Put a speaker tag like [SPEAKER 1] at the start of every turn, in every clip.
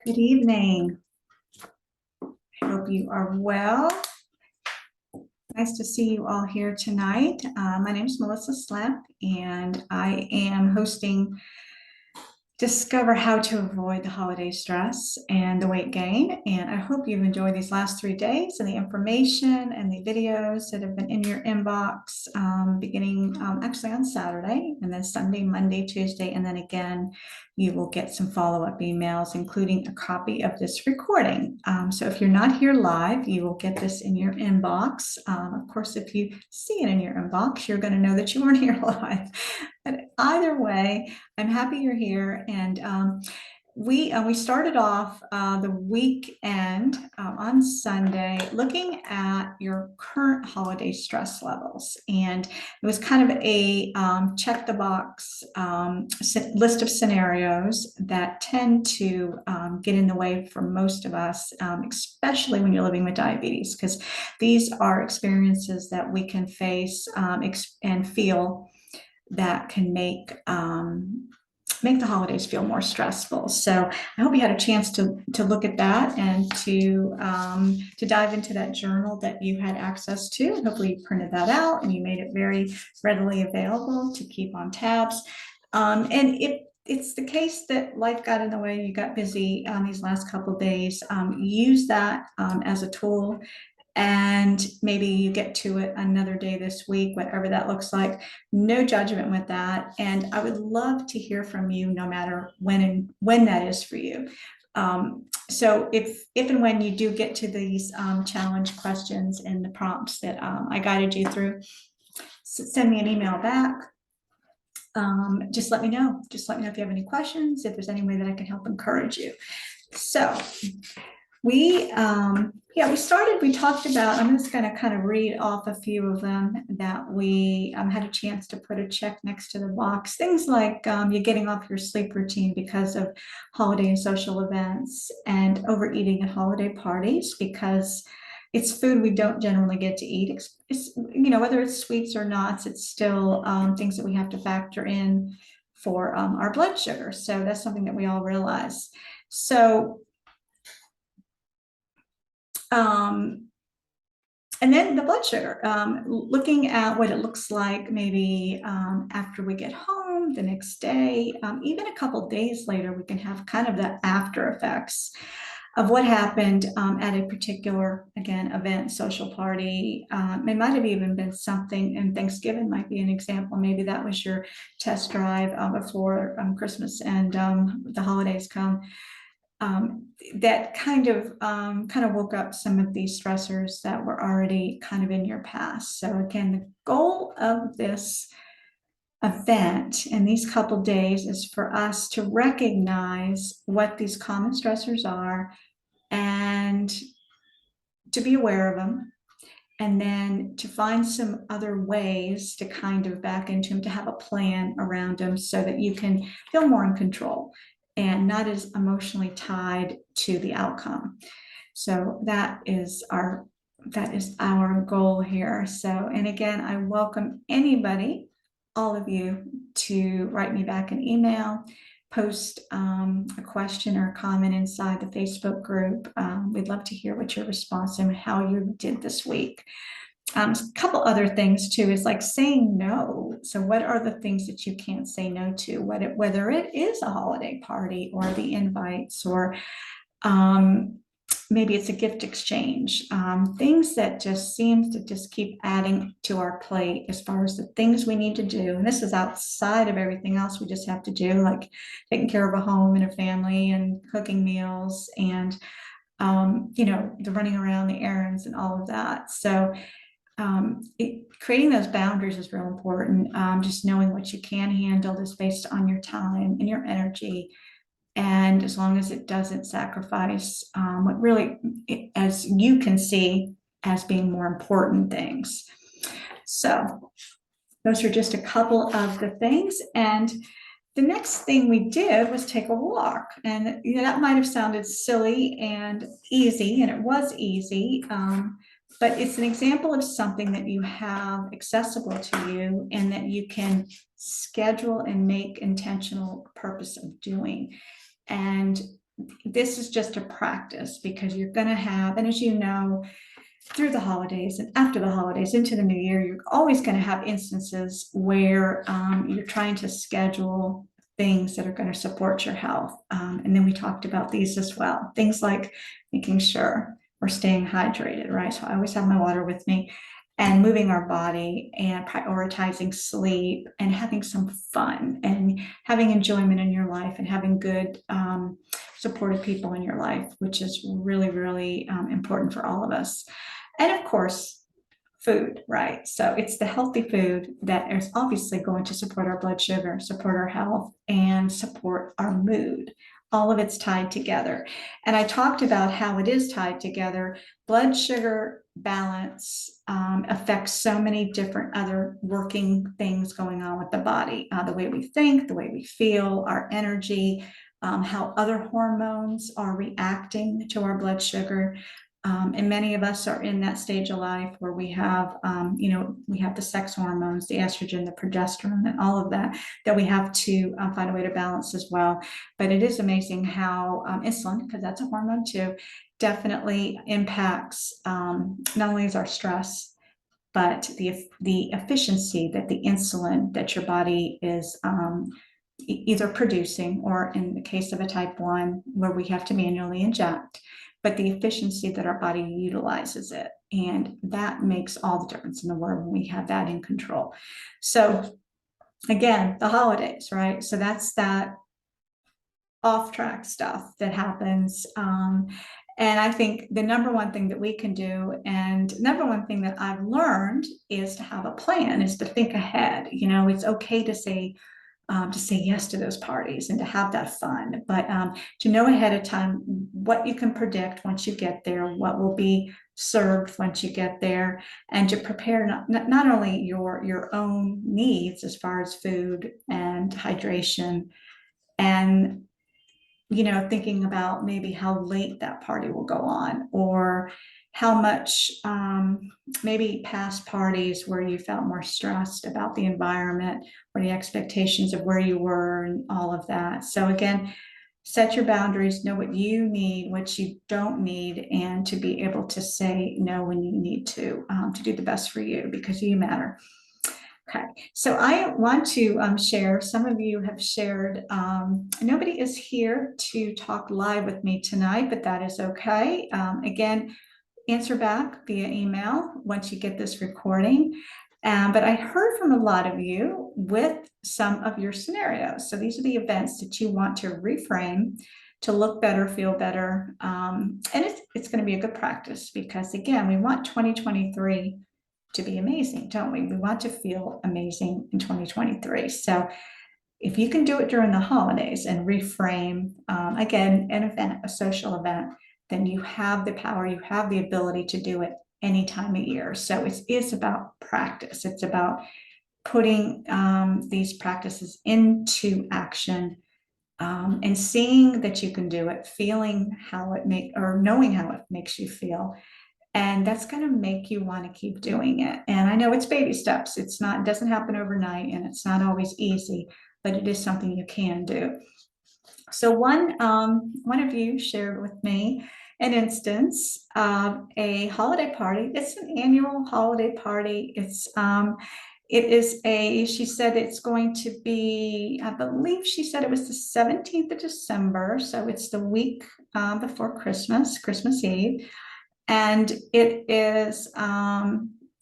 [SPEAKER 1] Good evening. I hope you are well. Nice to see you all here tonight. My name is Melissa Slemp, and I am hosting Discover How to Avoid the Holiday Stress and the Weight Gain. And I hope you've enjoyed these last 3 days and the information and the videos that have been in your inbox, beginning actually on Saturday, and then Sunday, Monday, Tuesday, and then again, you will get some follow-up emails, including a copy of this recording. So if you're not here live, you will get this in your inbox. Of course, if you see it in your inbox, you're going to know that you weren't here live. But either way, I'm happy you're here. And we started off the weekend on Sunday looking at your current holiday stress levels. And it was kind of a check the box list of scenarios that tend to get in the way for most of us, especially when you're living with diabetes, because these are experiences that we can face and feel that can make the holidays feel more stressful. So I hope you had a chance to look at that and to dive into that journal that you had access to. Hopefully you printed that out and you made it very readily available to keep on tabs. And it's the case that life got in the way, you got busy these last couple of days, use that as a tool. And maybe you get to it another day this week, whatever that looks like. No judgment with that. And I would love to hear from you, no matter when that is for you. So if and when you do get to these challenge questions and the prompts that I guided you through, send me an email back. Just let me know. Just let me know if you have any questions, if there's any way that I can help encourage you. So we talked about, I'm just going to kind of read off a few of them that we had a chance to put a check next to the box. Things like you're getting off your sleep routine because of holiday and social events, and overeating at holiday parties because it's food we don't generally get to eat. It's, whether it's sweets or nuts, it's still things that we have to factor in for our blood sugar. So that's something that we all realize. So and then the blood sugar, looking at what it looks like maybe after we get home the next day, even a couple days later, we can have kind of the after effects of what happened at a particular, again, event, social party. It might have even been something, and Thanksgiving might be an example. Maybe that was your test drive before Christmas and the holidays come. That kind of woke up some of these stressors that were already kind of in your past. So again, the goal of this event in these couple days is for us to recognize what these common stressors are and to be aware of them, and then to find some other ways to kind of back into them, to have a plan around them so that you can feel more in control and not as emotionally tied to the outcome. So that is our goal here. So, and again, I welcome anybody, all of you, to write me back an email, post a question or a comment inside the Facebook group. We'd love to hear what your response and how you did this week. A couple other things too is like saying no. So what are the things that you can't say no to, whether it is a holiday party or the invites, or maybe it's a gift exchange, things that just seems to just keep adding to our plate as far as the things we need to do. And this is outside of everything else we just have to do, like taking care of a home and a family and cooking meals and the running around, the errands and all of that. So creating those boundaries is real important. Just knowing what you can handle is based on your time and your energy. And as long as it doesn't sacrifice what really, as you can see, as being more important things. So those are just a couple of the things. And the next thing we did was take a walk. And that might have sounded silly and easy, and it was easy. But it's an example of something that you have accessible to you and that you can schedule and make intentional purpose of doing. And this is just a practice, because you're going to have, and as you know, through the holidays and after the holidays into the new year, you're always going to have instances where you're trying to schedule things that are going to support your health. And then we talked about these as well. Things like making sure we're staying hydrated, right? So I always have my water with me, and moving our body and prioritizing sleep and having some fun and having enjoyment in your life and having good supportive people in your life, which is really, really important for all of us. And of course, food, right? So it's the healthy food that is obviously going to support our blood sugar, support our health, and support our mood. All of it's tied together. And I talked about how it is tied together. Blood sugar balance affects so many different other working things going on with the body, the way we think, the way we feel, our energy, how other hormones are reacting to our blood sugar. And many of us are in that stage of life where we have, we have the sex hormones, the estrogen, the progesterone, and all of that, that we have to find a way to balance as well. But it is amazing how insulin, because that's a hormone too, definitely impacts not only is our stress, but the efficiency that the insulin that your body is either producing, or in the case of a type 1 where we have to manually inject, but the efficiency that our body utilizes it. And that makes all the difference in the world when we have that in control. So again, the holidays, right? So that's that off track stuff that happens. And I think the number one thing that we can do, and number one thing that I've learned, is to have a plan, is to think ahead. It's okay to say yes to those parties and to have that fun, but to know ahead of time what you can predict once you get there, what will be served once you get there, and to prepare not only your own needs as far as food and hydration, and thinking about maybe how late that party will go on, or how much maybe past parties where you felt more stressed about the environment or the expectations of where you were and all of that. So again, set your boundaries, know what you need, what you don't need, and to be able to say no when you need to do the best for you, because you matter. Okay, so I want to share, some of you have shared, nobody is here to talk live with me tonight, but that is okay. Again, answer back via email once you get this recording. But I heard from a lot of you with some of your scenarios. So these are the events that you want to reframe to look better, feel better. And it's going to be a good practice, because again, we want 2023 to be amazing, don't we? We want to feel amazing in 2023. So if you can do it during the holidays and reframe, again, an event, a social event, then you have the power, you have the ability to do it any time of year. So it is about practice. It's about putting these practices into action, and seeing that you can do it, feeling how it knowing how it makes you feel. And that's going to make you want to keep doing it. And I know it's baby steps. It doesn't happen overnight, and it's not always easy, but it is something you can do. So one of you shared with me an instance of a holiday party. It's an annual holiday party. She said it's going to be, I believe she said it was the 17th of December. So it's the week before Christmas Eve. And it is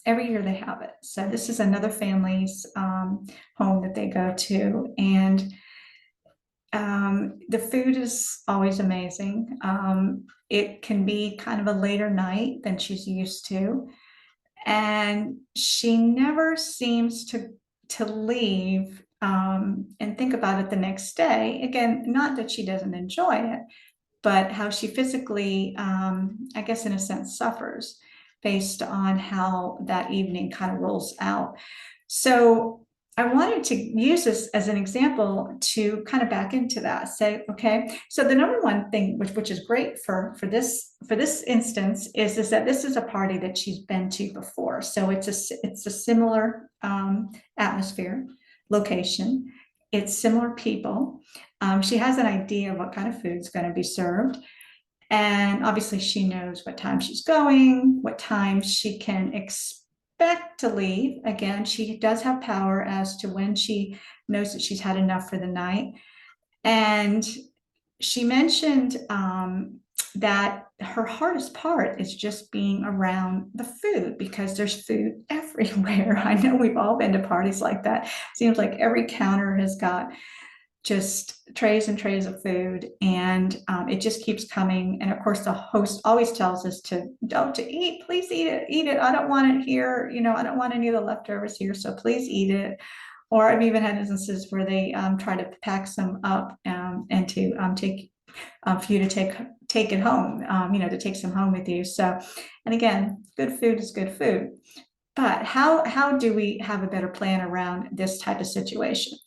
[SPEAKER 1] every year they have it. So this is another family's home that they go to. And the food is always amazing. It can be kind of a later night than she's used to. And she never seems to leave and think about it the next day. Again, not that she doesn't enjoy it, but how she physically, I guess in a sense, suffers based on how that evening kind of rolls out. So I wanted to use this as an example to kind of back into that, say, okay, so the number one thing, which is great for this instance, is that this is a party that she's been to before. So it's a similar atmosphere, location. it's similar people. She has an idea of what kind of food is going to be served. And obviously she knows what time she's going, what time she can expect to leave. Again, she does have power as to when she knows that she's had enough for the night. And she mentioned that her hardest part is just being around the food because there's food everywhere. I know we've all been to parties like that. Seems like every counter has got just trays and trays of food, and it just keeps coming. And of course, the host always tells us to eat. Please eat it, eat it. I don't want it here. I don't want any of the leftovers here. So please eat it. Or I've even had instances where they try to pack some up and to take for you to take it home. To take some home with you. So, and again, good food is good food. But how do we have a better plan around this type of situation?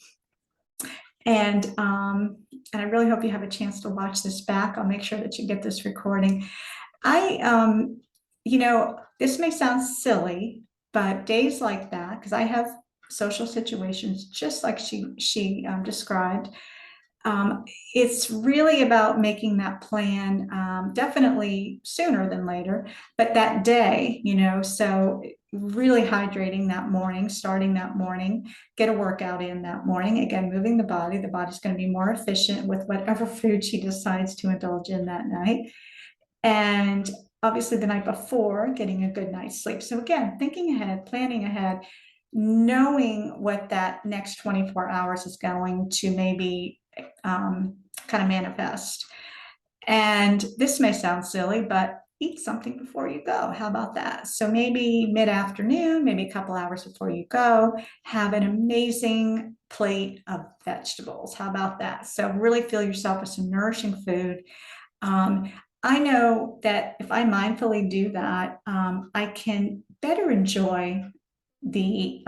[SPEAKER 1] And I really hope you have a chance to watch this back. I'll make sure that you get this recording. This may sound silly, but days like that, because I have social situations just like she described. It's really about making that plan, definitely sooner than later, but that day, so really hydrating that morning, starting that morning, get a workout in that morning. Again, moving the body's going to be more efficient with whatever food she decides to indulge in that night. And obviously the night before, getting a good night's sleep. So again, thinking ahead, planning ahead, knowing what that next 24 hours is going to maybe kind of manifest. And this may sound silly, but eat something before you go. How about that? So maybe mid-afternoon, maybe a couple hours before you go, have an amazing plate of vegetables. How about that? So really fill yourself with some nourishing food. I know that if I mindfully do that, I can better enjoy the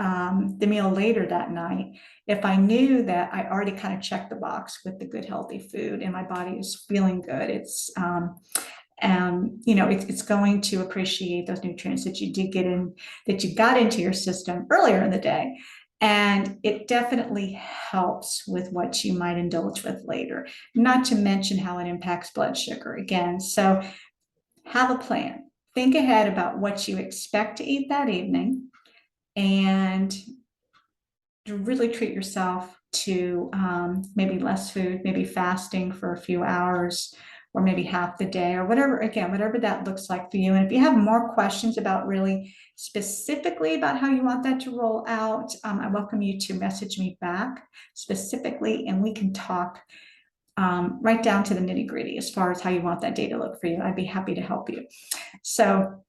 [SPEAKER 1] meal later that night if I knew that I already kind of checked the box with the good healthy food and my body is feeling good. It's going to appreciate those nutrients that you did get in, that you got into your system earlier in the day. And it definitely helps with what you might indulge with later, not to mention how it impacts blood sugar again. So have a plan. Think ahead about what you expect to eat that evening and to really treat yourself to maybe less food, maybe fasting for a few hours or maybe half the day or whatever, again, whatever that looks like for you. And if you have more questions about really specifically about how you want that to roll out, I welcome you to message me back specifically and we can talk right down to the nitty gritty as far as how you want that day to look for you. I'd be happy to help you. So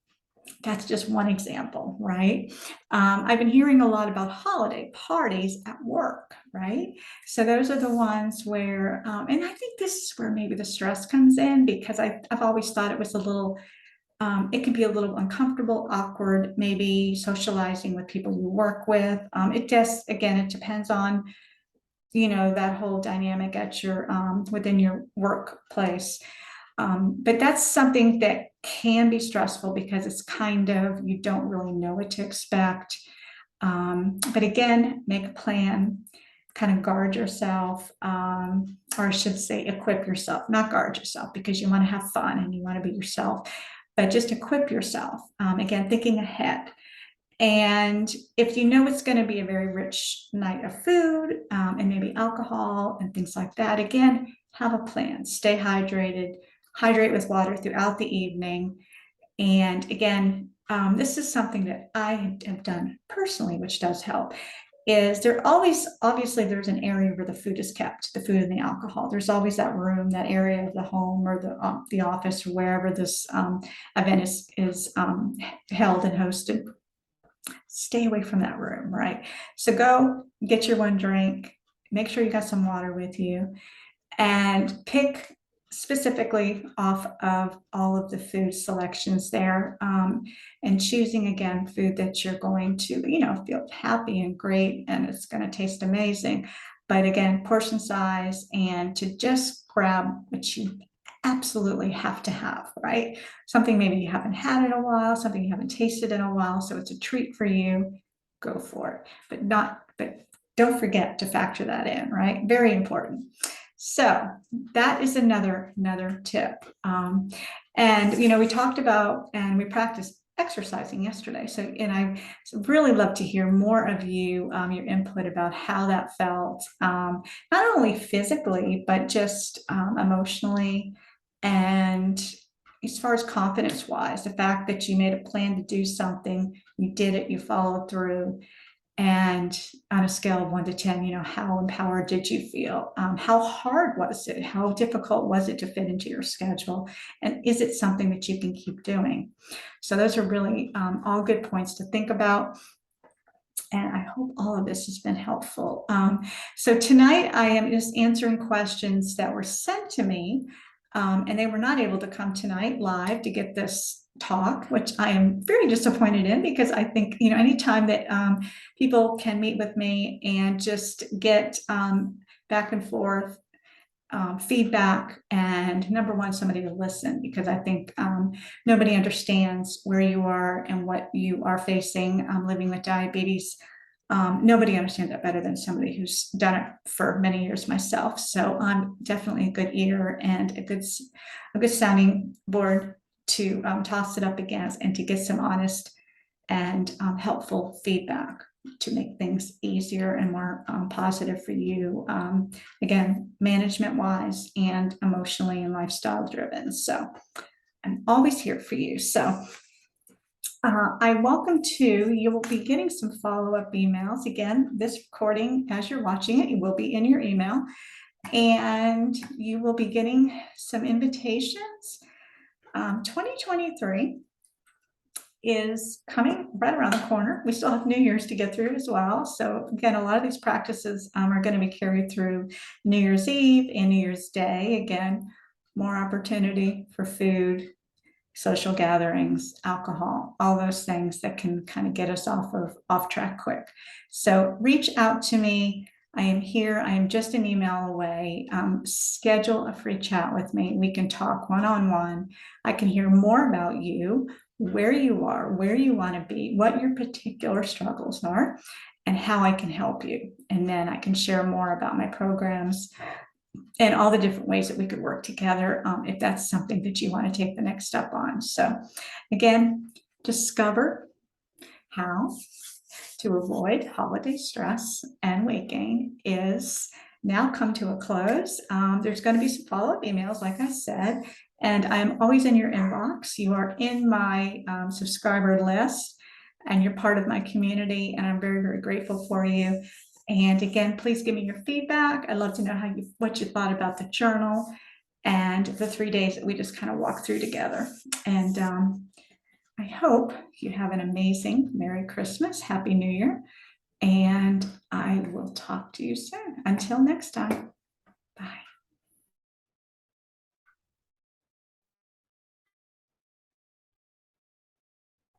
[SPEAKER 1] that's just one example, right? I've been hearing a lot about holiday parties at work, right? So those are the ones where, and I think this is where maybe the stress comes in because I've always thought it was a little, it can be a little uncomfortable, awkward, maybe socializing with people you work with. It just, again, it depends on, that whole dynamic at your, within your workplace. But that's something that can be stressful because it's kind of, you don't really know what to expect. But again, make a plan, kind of guard yourself, or I should say equip yourself, not guard yourself because you want to have fun and you want to be yourself, but just equip yourself. Again, thinking ahead. And if you know it's going to be a very rich night of food and maybe alcohol and things like that, again, have a plan, stay hydrated, hydrate with water throughout the evening. And again, this is something that I have done personally, which does help, is there always, obviously there's an area where the food is kept, the food and the alcohol. There's always that room, that area of the home or the office or wherever this event is held and hosted. Stay away from that room, right? So go get your one drink, make sure you got some water with you, and pick specifically off of all of the food selections there, and choosing again food that you're going to feel happy and great and it's going to taste amazing. But again, portion size and to just grab what you absolutely have to have, right? Something maybe you haven't had in a while, something you haven't tasted in a while, so it's a treat for you, go for it. But don't forget to factor that in, right? Very important. So that is another tip. And, we talked about and we practiced exercising yesterday. So, and I really love to hear more of you, your input about how that felt, not only physically, but just emotionally. And as far as confidence wise, the fact that you made a plan to do something, you did it, you followed through. And on a scale of 1 to 10, how empowered did you feel? How hard was it? How difficult was it to fit into your schedule? And is it something that you can keep doing? So those are really all good points to think about. And I hope all of this has been helpful. So tonight I am just answering questions that were sent to me, and they were not able to come tonight live to get this talk, which I am very disappointed in, because I think, anytime that people can meet with me and just get back and forth feedback, and number one, somebody to listen, because I think nobody understands where you are and what you are facing living with diabetes. Nobody understands that better than somebody who's done it for many years myself. So I'm definitely a good ear and a good sounding board to toss it up against and to get some honest and helpful feedback to make things easier and more positive for you, again, management wise and emotionally and lifestyle driven. So I'm always here for you. So you will be getting some follow-up emails. Again, this recording, as you're watching it, will be in your email, and you will be getting some invitations. 2023 is coming right around the corner. We still have New Year's to get through as well. So again, a lot of these practices are going to be carried through New Year's Eve and New Year's Day. Again, more opportunity for food, social gatherings, alcohol, all those things that can kind of get us off track quick. So reach out to me. I am here. I am just an email away. Schedule a free chat with me. We can talk one-on-one. I can hear more about you, where you are, where you want to be, what your particular struggles are, and how I can help you. And then I can share more about my programs and all the different ways that we could work together, if that's something that you want to take the next step on. So again, discover how to avoid holiday stress and weight gain is now come to a close. There's going to be some follow-up emails, like I said, and I'm always in your inbox. You are in my subscriber list, and you're part of my community, and I'm very, very grateful for you. And again, please give me your feedback. I'd love to know what you thought about the journal and the 3 days that we just kind of walked through together. And I hope you have an amazing Merry Christmas, Happy New Year, and I will talk to you soon. Until next time, bye.